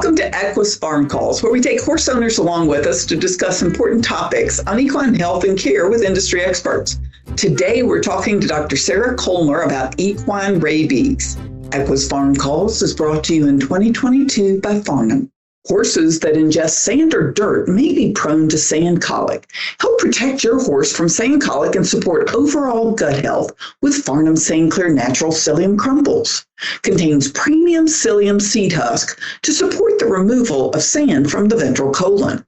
Welcome to EQUUS Farm Calls, where we take horse owners along with us to discuss important topics on equine health and care with industry experts. Today, we're talking to Dr. Sarah Colmer about equine rabies. EQUUS Farm Calls is brought to you in 2022 by Farnam. Horses that ingest sand or dirt may be prone to sand colic. Help protect your horse from sand colic and support overall gut health with Farnam Sand Clear Natural Psyllium Crumbles. Contains premium psyllium seed husk to support the removal of sand from the ventral colon.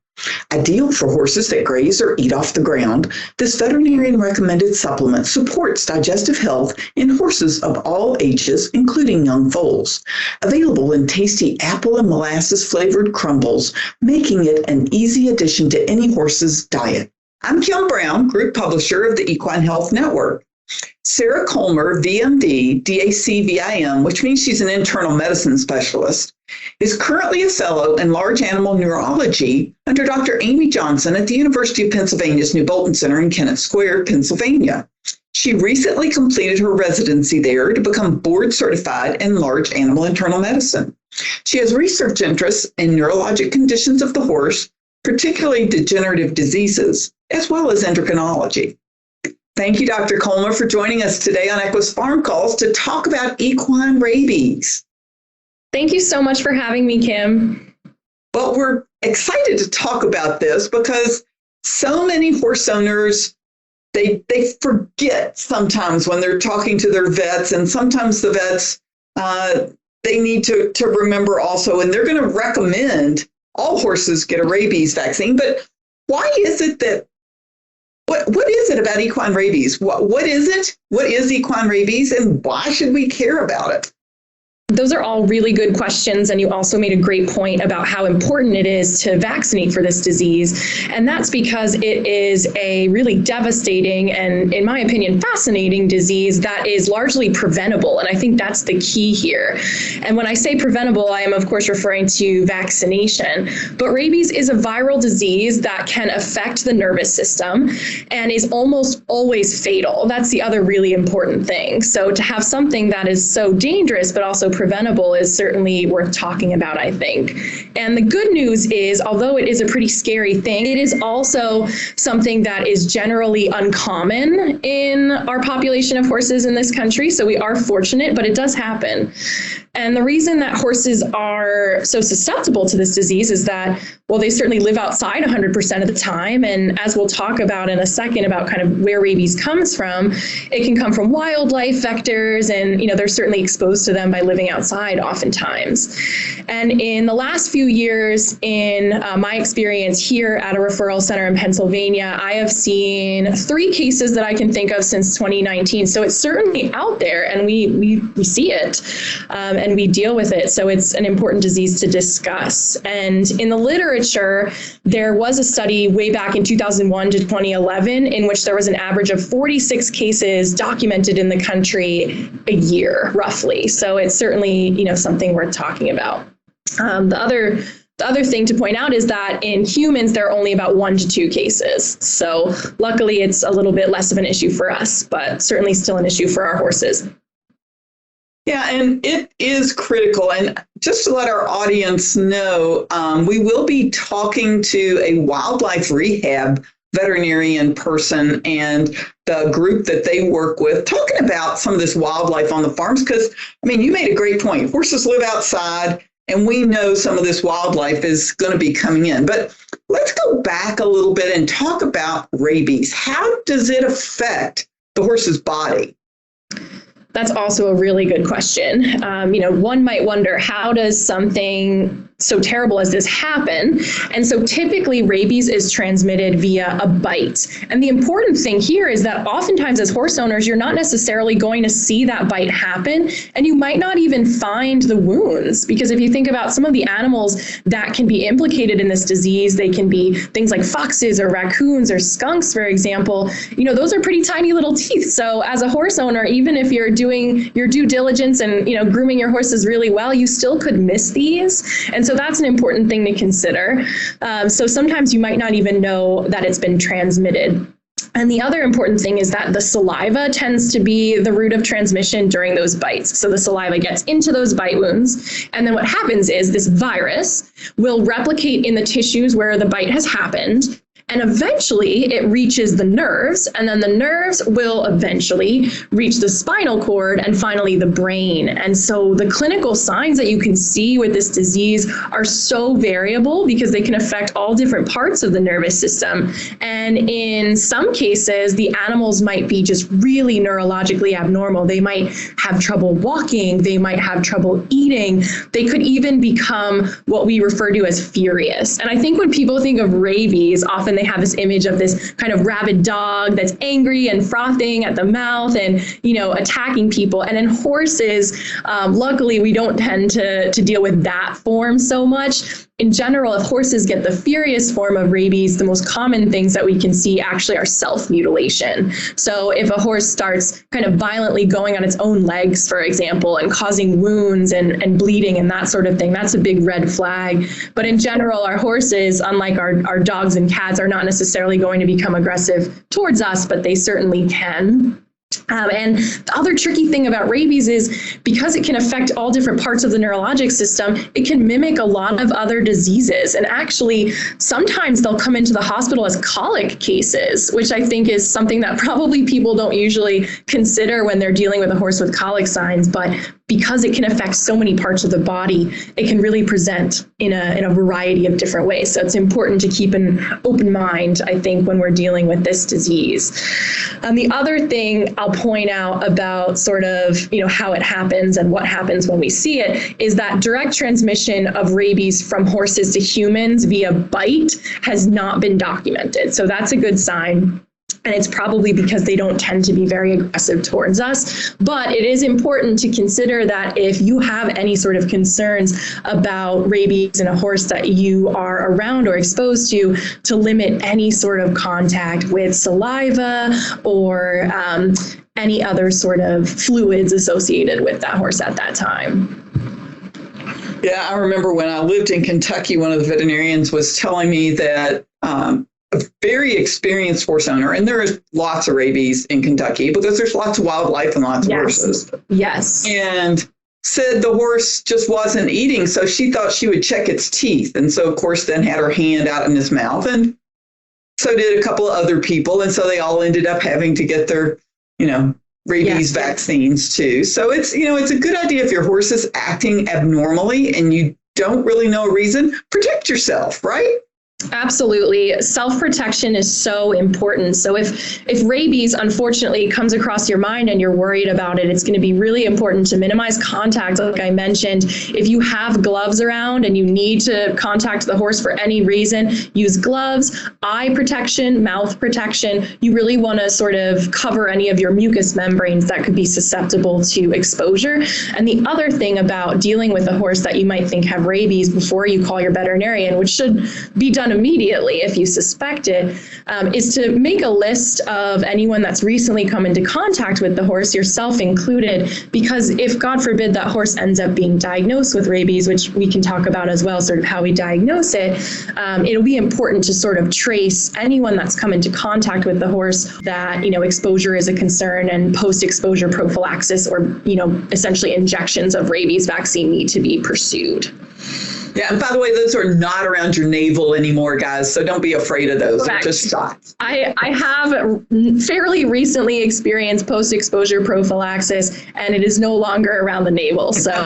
Ideal for horses that graze or eat off the ground, this veterinarian recommended supplement supports digestive health in horses of all ages, including young foals. Available in tasty apple and molasses flavored crumbles, making it an easy addition to any horse's diet. I'm Kim Brown, group publisher of the Equine Health Network. Sarah Colmer, VMD, DAC-VIM, which means she's an internal medicine specialist, is currently a fellow in large animal neurology under Dr. Amy Johnson at the University of Pennsylvania's New Bolton Center in Kennett Square, Pennsylvania. She recently completed her residency there to become board certified in large animal internal medicine. She has research interests in neurologic conditions of the horse, particularly degenerative diseases, as well as endocrinology. Thank you, Dr. Colmer, for joining us today on EQUUS Farm Calls to talk about equine rabies. Thank you so much for having me, Kim. Well, we're excited to talk about this because so many horse owners, they forget sometimes when they're talking to their vets, and sometimes the vets, they need to remember also, and they're going to recommend all horses get a rabies vaccine. But why is it that What is it about equine rabies? What is it? What is equine rabies, and why should we care about it? Those are all really good questions, and you also made a great point about how important it is to vaccinate for this disease, and that's because it is a really devastating and, in my opinion, fascinating disease that is largely preventable, and I think that's the key here. And when I say preventable, I am, of course, referring to vaccination, but rabies is a viral disease that can affect the nervous system and is almost always fatal. That's the other really important thing. So to have something that is so dangerous but also preventable is certainly worth talking about, I think. And the good news is, although it is a pretty scary thing, it is also something that is generally uncommon in our population of horses in this country. So we are fortunate, but it does happen. And the reason that horses are so susceptible to this disease is that, well, they certainly live outside 100% of the time. And as we'll talk about in a second about kind of where rabies comes from, it can come from wildlife vectors, and, they're certainly exposed to them by living outside oftentimes. And in the last few years, in my experience here at a referral center in Pennsylvania, I have seen 3 cases that I can think of since 2019. So it's certainly out there, and we see it. And we deal with it. So it's an important disease to discuss. And in the literature, there was a study way back in 2001 to 2011 in which there was an average of 46 cases documented in the country a year, roughly. So it's certainly, something worth talking about. The other thing to point out is that in humans, there are only about 1 to 2 cases. So luckily, it's a little bit less of an issue for us, but certainly still an issue for our horses. Yeah, and it is critical. And just to let our audience know, we will be talking to a wildlife rehab veterinarian person and the group that they work with, talking about some of this wildlife on the farms. Because, you made a great point. Horses live outside, and we know some of this wildlife is going to be coming in. But let's go back a little bit and talk about rabies. How does it affect the horse's body? That's also a really good question. One might wonder, how does something so terrible as this happen? And so typically rabies is transmitted via a bite. And the important thing here is that oftentimes as horse owners, you're not necessarily going to see that bite happen, and you might not even find the wounds, because if you think about some of the animals that can be implicated in this disease, they can be things like foxes or raccoons or skunks, for example. Those are pretty tiny little teeth. So as a horse owner, even if you're doing your due diligence and grooming your horses really well, you still could miss these. And so that's an important thing to consider. So sometimes you might not even know that it's been transmitted. And the other important thing is that the saliva tends to be the route of transmission during those bites. So the saliva gets into those bite wounds. And then what happens is this virus will replicate in the tissues where the bite has happened. And eventually it reaches the nerves, and then the nerves will eventually reach the spinal cord and finally the brain. And so the clinical signs that you can see with this disease are so variable because they can affect all different parts of the nervous system. And in some cases, the animals might be just really neurologically abnormal. They might have trouble walking, they might have trouble eating, they could even become what we refer to as furious. And I think when people think of rabies, often they have this image of this kind of rabid dog that's angry and frothing at the mouth and, attacking people. And in horses, luckily, we don't tend to deal with that form so much. In general, if horses get the furious form of rabies, the most common things that we can see actually are self-mutilation. So if a horse starts kind of violently going on its own legs, for example, and causing wounds and bleeding and that sort of thing, that's a big red flag. But in general, our horses, unlike our dogs and cats, are not necessarily going to become aggressive towards us, but they certainly can. And the other tricky thing about rabies is because it can affect all different parts of the neurologic system, it can mimic a lot of other diseases. And actually, sometimes they'll come into the hospital as colic cases, which I think is something that probably people don't usually consider when they're dealing with a horse with colic signs. But because it can affect so many parts of the body, it can really present in a variety of different ways. So it's important to keep an open mind, I think, when we're dealing with this disease. The other thing I'll point out about sort of, how it happens and what happens when we see it is that direct transmission of rabies from horses to humans via bite has not been documented. So that's a good sign. And it's probably because they don't tend to be very aggressive towards us. But it is important to consider that if you have any sort of concerns about rabies in a horse that you are around or exposed to limit any sort of contact with saliva or any other sort of fluids associated with that horse at that time. Yeah, I remember when I lived in Kentucky, one of the veterinarians was telling me that a very experienced horse owner, and there is lots of rabies in Kentucky because there's lots of wildlife and lots of horses. Yes. And said the horse just wasn't eating, so she thought she would check its teeth. And so, of course, then had her hand out in his mouth. And so did a couple of other people. And so they all ended up having to get their, rabies vaccines too. So it's, it's a good idea if your horse is acting abnormally and you don't really know a reason, protect yourself, right? Absolutely. Self-protection is so important. So if rabies, unfortunately, comes across your mind and you're worried about it, it's going to be really important to minimize contact. Like I mentioned, if you have gloves around and you need to contact the horse for any reason, use gloves, eye protection, mouth protection. You really want to sort of cover any of your mucous membranes that could be susceptible to exposure. And the other thing about dealing with a horse that you might think have rabies before you call your veterinarian, which should be done immediately if you suspect it, is to make a list of anyone that's recently come into contact with the horse, yourself included, because if, God forbid, that horse ends up being diagnosed with rabies, which we can talk about as well, sort of how we diagnose it, it'll be important to sort of trace anyone that's come into contact with the horse that, exposure is a concern and post-exposure prophylaxis or, essentially injections of rabies vaccine need to be pursued. Yeah, and by the way, those are not around your navel anymore, guys, so don't be afraid of those. They're just shots. I have fairly recently experienced post-exposure prophylaxis, and it is no longer around the navel, so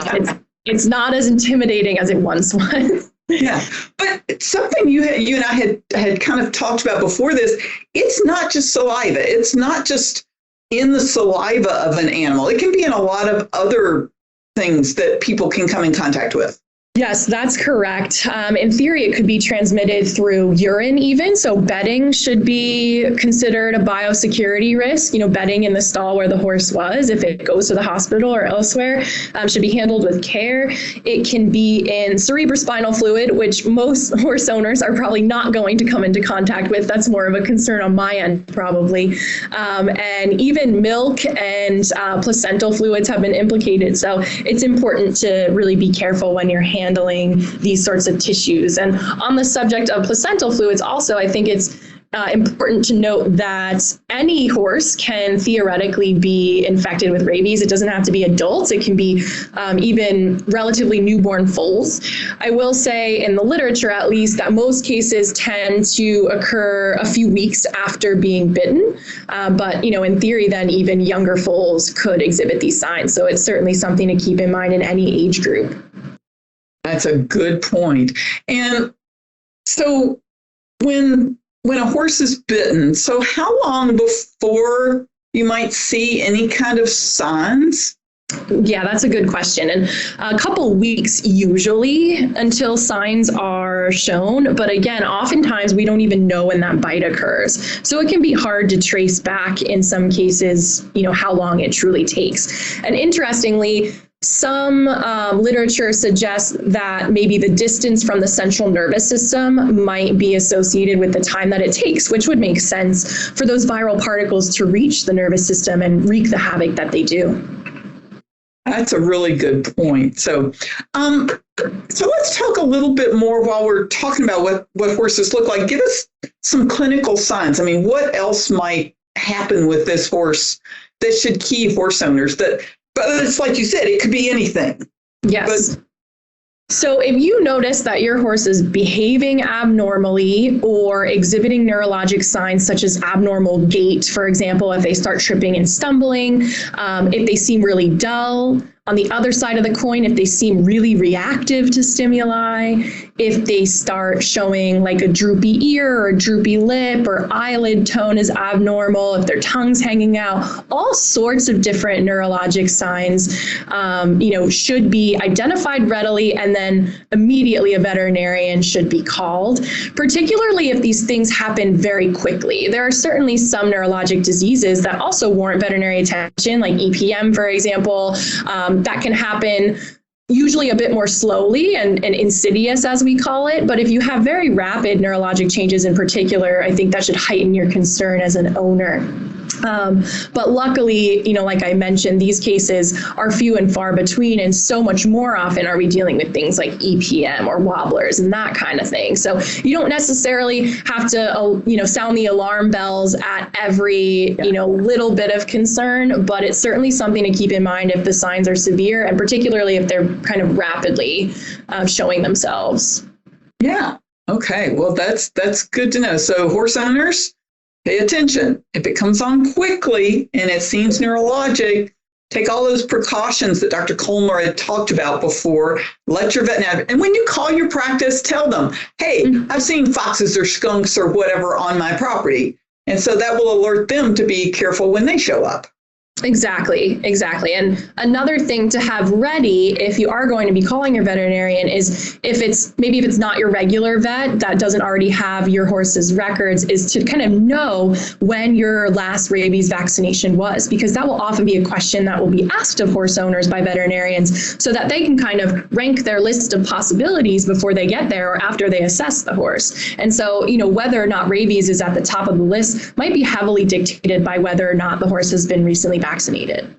it's not as intimidating as it once was. Yeah, but something you and I had kind of talked about before this, it's not just saliva. It's not just in the saliva of an animal. It can be in a lot of other things that people can come in contact with. Yes, that's correct. In theory, it could be transmitted through urine even. So bedding should be considered a biosecurity risk. Bedding in the stall where the horse was, if it goes to the hospital or elsewhere, should be handled with care. It can be in cerebrospinal fluid, which most horse owners are probably not going to come into contact with. That's more of a concern on my end, probably. And even milk and placental fluids have been implicated. So it's important to really be careful when you're handling these sorts of tissues. And on the subject of placental fluids also, I think it's important to note that any horse can theoretically be infected with rabies. It doesn't have to be adults. It can be even relatively newborn foals. I will say in the literature, at least, that most cases tend to occur a few weeks after being bitten. But, in theory, then even younger foals could exhibit these signs. So it's certainly something to keep in mind in any age group. That's a good point. And so when a horse is bitten, so how long before you might see any kind of signs? Yeah, that's a good question. And a couple weeks usually until signs are shown. But again, oftentimes we don't even know when that bite occurs. So it can be hard to trace back in some cases, how long it truly takes. And interestingly, some literature suggests that maybe the distance from the central nervous system might be associated with the time that it takes, which would make sense for those viral particles to reach the nervous system and wreak the havoc that they do. That's a really good point. So let's talk a little bit more while we're talking about what horses look like. Give us some clinical signs. I mean, what else might happen with this horse that should key horse owners? But it's like you said, it could be anything. Yes. So if you notice that your horse is behaving abnormally or exhibiting neurologic signs such as abnormal gait, for example, if they start tripping and stumbling, if they seem really dull, on the other side of the coin, if they seem really reactive to stimuli, if they start showing like a droopy ear or a droopy lip or eyelid tone is abnormal, if their tongue's hanging out, all sorts of different neurologic signs, should be identified readily, and then immediately a veterinarian should be called, particularly if these things happen very quickly. There are certainly some neurologic diseases that also warrant veterinary attention, like EPM, for example. That can happen usually a bit more slowly and insidious, as we call it. But if you have very rapid neurologic changes in particular, I think that should heighten your concern as an owner. But luckily, like I mentioned, these cases are few and far between, and so much more often are we dealing with things like EPM or wobblers and that kind of thing. So you don't necessarily have to, sound the alarm bells at every, little bit of concern, but it's certainly something to keep in mind if the signs are severe, and particularly if they're kind of rapidly showing themselves. Yeah. Okay. Well, that's good to know. So horse owners, pay attention. If it comes on quickly and it seems neurologic, take all those precautions that Dr. Colmer had talked about before. Let your vet know. And when you call your practice, tell them, hey, I've seen foxes or skunks or whatever on my property. And so that will alert them to be careful when they show up. Exactly. And another thing to have ready if you are going to be calling your veterinarian is if it's not your regular vet that doesn't already have your horse's records, is to kind of know when your last rabies vaccination was, because that will often be a question that will be asked of horse owners by veterinarians so that they can kind of rank their list of possibilities before they get there or after they assess the horse. And so, whether or not rabies is at the top of the list might be heavily dictated by whether or not the horse has been recently vaccinated.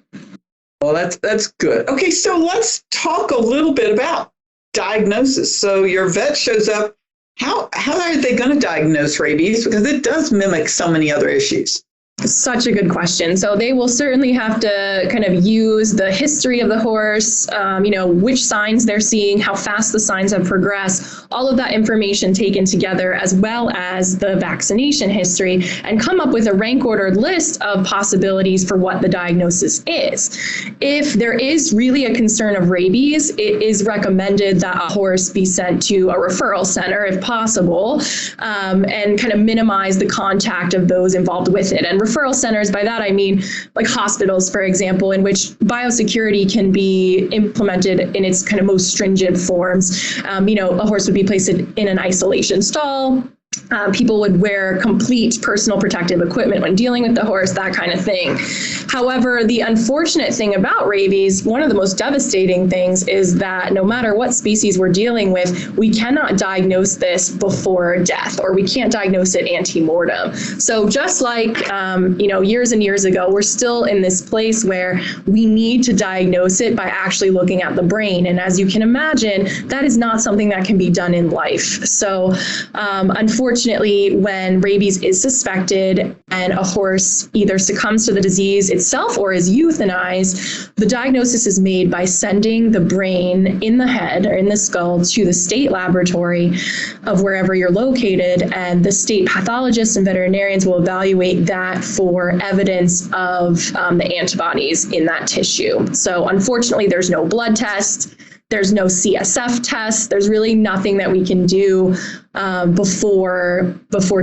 Well, that's good. Okay, so let's talk a little bit about diagnosis. So your vet shows up. How are they going to diagnose rabies? Because it does mimic so many other issues. Such a good question. So they will certainly have to kind of use the history of the horse, which signs they're seeing, how fast the signs have progressed, all of that information taken together, as well as the vaccination history, and come up with a rank ordered list of possibilities for what the diagnosis is. If there is really a concern of rabies, it is recommended that a horse be sent to a referral center if possible, and kind of minimize the contact of those involved with it. And referral centers, by that I mean like hospitals, for example, in which biosecurity can be implemented in its kind of most stringent forms. A horse would be placed in an isolation stall. People would wear complete personal protective equipment when dealing with the horse, that kind of thing. However, the unfortunate thing about rabies, one of the most devastating things, is that no matter what species we're dealing with, we cannot diagnose this before death, or we can't diagnose it ante-mortem. So just like, years and years ago, we're still in this place where we need to diagnose it by actually looking at the brain. And as you can imagine, that is not something that can be done in life. So unfortunately, unfortunately, when rabies is suspected and a horse either succumbs to the disease itself or is euthanized, the diagnosis is made by sending the brain in the head or in the skull to the state laboratory of wherever you're located, and the state pathologists and veterinarians will evaluate that for evidence of the antibodies in that tissue. So unfortunately, there's no blood test. There's no CSF test. There's really nothing that we can do before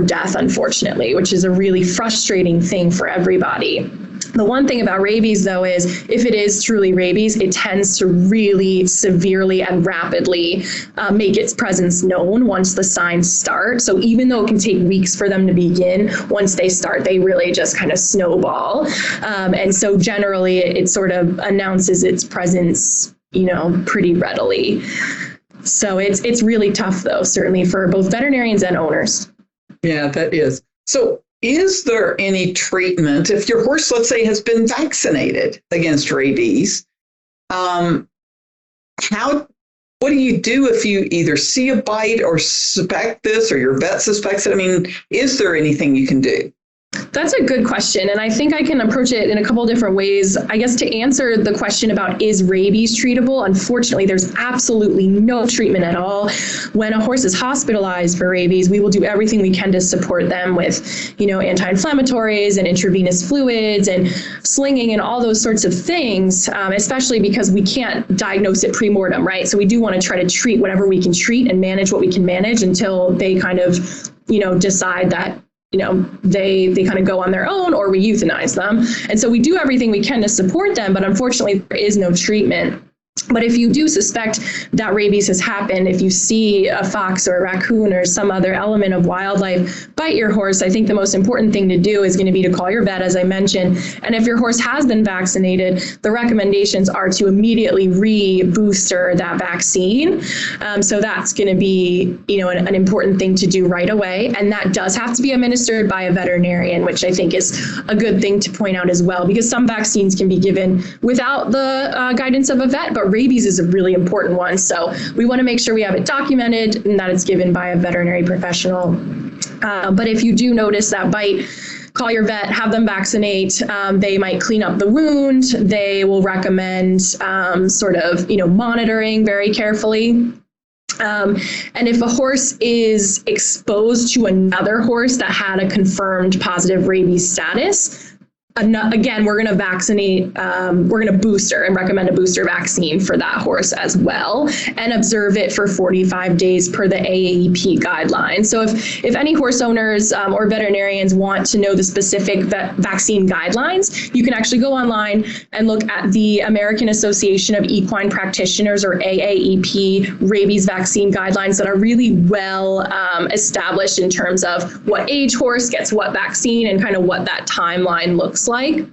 death, unfortunately, which is a really frustrating thing for everybody. The one thing about rabies, though, is if it is truly rabies, it tends to really severely and rapidly make its presence known once the signs start. So even though it can take weeks for them to begin, once they start, they really just kind of snowball. And so generally, it sort of announces its presence, pretty readily. So it's really tough, though, certainly for both veterinarians and owners. Yeah, that is. So is there any treatment if your horse, let's say, has been vaccinated against rabies? What do you do if you either see a bite or suspect this, or your vet suspects it? I mean, is there anything you can do? That's a good question. And I think I can approach it in a couple of different ways. I guess to answer the question about is rabies treatable, unfortunately, there's absolutely no treatment at all. When a horse is hospitalized for rabies, we will do everything we can to support them with, anti-inflammatories and intravenous fluids and slinging and all those sorts of things, especially because we can't diagnose it pre-mortem, right? So we do want to try to treat whatever we can treat and manage what we can manage until they kind of, decide that they kind of go on their own, or we euthanize them. And so we do everything we can to support them, but unfortunately there is no treatment. But if you do suspect that rabies has happened, if you see a fox or a raccoon or some other element of wildlife bite your horse, I think the most important thing to do is going to be to call your vet, as I mentioned. And if your horse has been vaccinated, the recommendations are to immediately re-booster that vaccine. So that's going to be, an important thing to do right away. And that does have to be administered by a veterinarian, which I think is a good thing to point out as well, because some vaccines can be given without the guidance of a vet, but rabies is a really important one. So we want to make sure we have it documented and that it's given by a veterinary professional. But if you do notice that bite, call your vet, have them vaccinate. They might clean up the wound. They will recommend monitoring very carefully. And if a horse is exposed to another horse that had a confirmed positive rabies status, again, we're going to vaccinate, we're going to booster and recommend a booster vaccine for that horse as well, and observe it for 45 days per the AAEP guidelines. So if any horse owners or veterinarians want to know the specific vaccine guidelines, you can actually go online and look at the American Association of Equine Practitioners, or AAEP, rabies vaccine guidelines that are really well established in terms of what age horse gets what vaccine and kind of what that timeline looks like.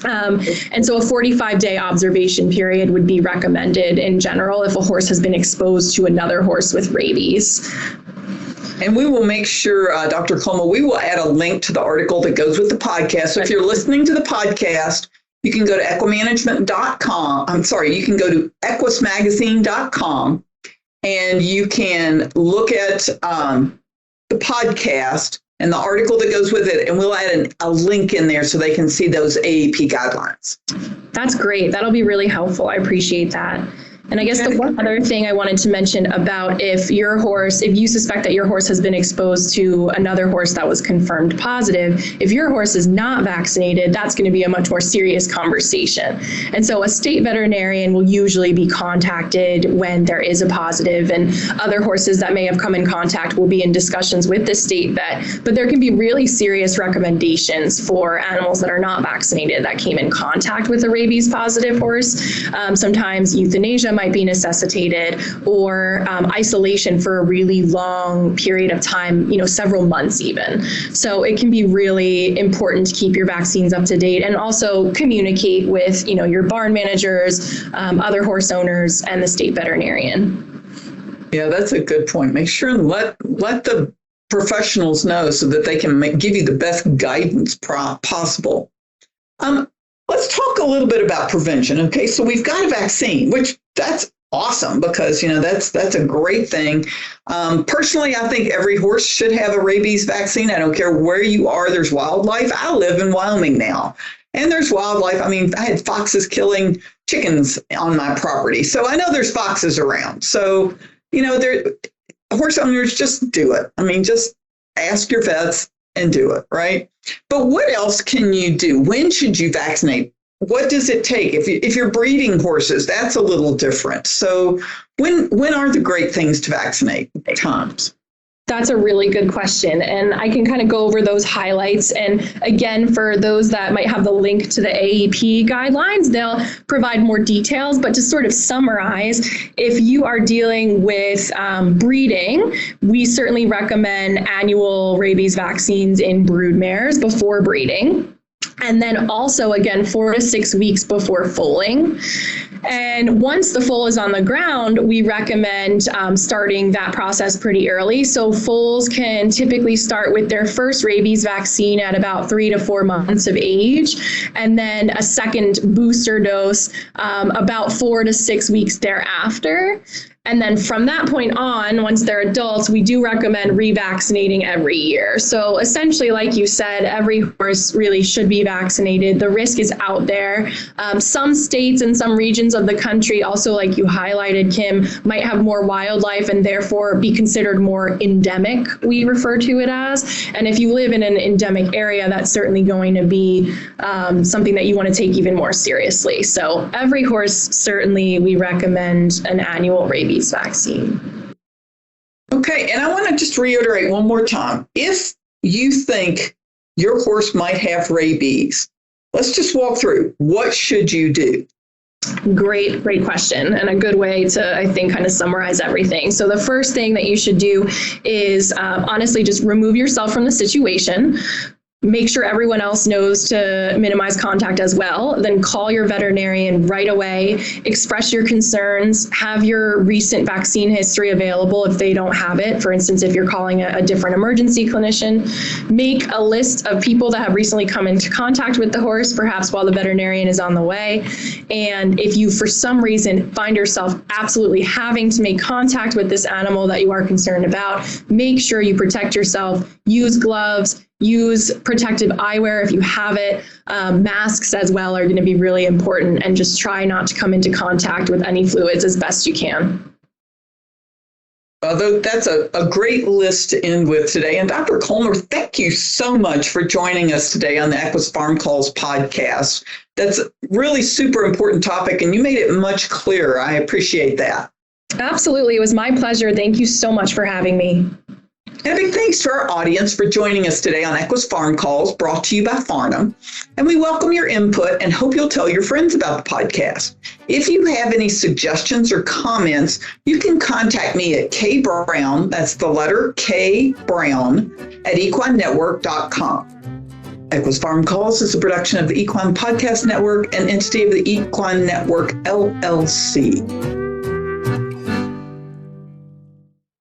And so a 45-day observation period would be recommended in general if a horse has been exposed to another horse with rabies. And we will make sure, Dr. Colmer, we will add a link to the article that goes with the podcast. So if you're listening to the podcast, you can go to equimanagement.com. You can go to EQUUSmagazine.com, and you can look at the podcast and the article that goes with it, and we'll add a link in there so they can see those AAP guidelines. That's great. That'll be really helpful. I appreciate that. And I guess the one other thing I wanted to mention about if you suspect that your horse has been exposed to another horse that was confirmed positive, if your horse is not vaccinated, that's going to be a much more serious conversation. And so a state veterinarian will usually be contacted when there is a positive, and other horses that may have come in contact will be in discussions with the state vet. But there can be really serious recommendations for animals that are not vaccinated that came in contact with a rabies positive horse. Sometimes euthanasia might be necessitated, or isolation for a really long period of time, several months even. So it can be really important to keep your vaccines up to date, and also communicate with, your barn managers, other horse owners, and the state veterinarian. Yeah, that's a good point. Make sure and let the professionals know so that they can give you the best guidance possible. Let's talk a little bit about prevention. Okay, so we've got a vaccine, which that's awesome because, that's a great thing. Personally, I think every horse should have a rabies vaccine. I don't care where you are. There's wildlife. I live in Wyoming now, and there's wildlife. I mean, I had foxes killing chickens on my property. So I know there's foxes around. So, horse owners, just do it. I mean, just ask your vets and do it, right? But what else can you do? When should you vaccinate? What does it take? If you're breeding horses, that's a little different. So when are the great things to vaccinate times? That's a really good question. And I can kind of go over those highlights. And again, for those that might have the link to the AEP guidelines, they'll provide more details. But to sort of summarize, if you are dealing with breeding, we certainly recommend annual rabies vaccines in brood mares before breeding. And then also, again, 4 to 6 weeks before foaling. And once the foal is on the ground, we recommend starting that process pretty early. So foals can typically start with their first rabies vaccine at about 3 to 4 months of age, and then a second booster dose about 4 to 6 weeks thereafter. And then from that point on, once they're adults, we do recommend revaccinating every year. So essentially, like you said, every horse really should be vaccinated. The risk is out there. Some states and some regions of the country also, like you highlighted, Kim, might have more wildlife and therefore be considered more endemic, we refer to it as. And if you live in an endemic area, that's certainly going to be something that you want to take even more seriously. So every horse, certainly we recommend an annual rabies vaccine. Okay, and I want to just reiterate one more time. If you think your horse might have rabies, let's just walk through. What should you do? Great question, and a good way to, I think, kind of summarize everything. So the first thing that you should do is honestly just remove yourself from the situation. Make sure everyone else knows to minimize contact as well. Then call your veterinarian right away, express your concerns, have your recent vaccine history available if they don't have it. For instance, if you're calling a different emergency clinician, make a list of people that have recently come into contact with the horse, perhaps while the veterinarian is on the way. And if you, for some reason, find yourself absolutely having to make contact with this animal that you are concerned about, make sure you protect yourself, use gloves, use protective eyewear if you have it. Masks as well are going to be really important, and just try not to come into contact with any fluids as best you can. Although that's a great list to end with today. And Dr. Colmer, thank you so much for joining us today on the EQUUS Farm Calls podcast. That's a really super important topic, and you made it much clearer. I appreciate that. Absolutely. It was my pleasure. Thank you so much for having me. And a big thanks to our audience for joining us today on EQUUS Farm Calls, brought to you by Farnam. And we welcome your input and hope you'll tell your friends about the podcast. If you have any suggestions or comments, you can contact me at kbrown, that's the letter K Brown, at equinenetwork.com. EQUUS Farm Calls is a production of the Equine Podcast Network, an entity of the Equine Network, LLC.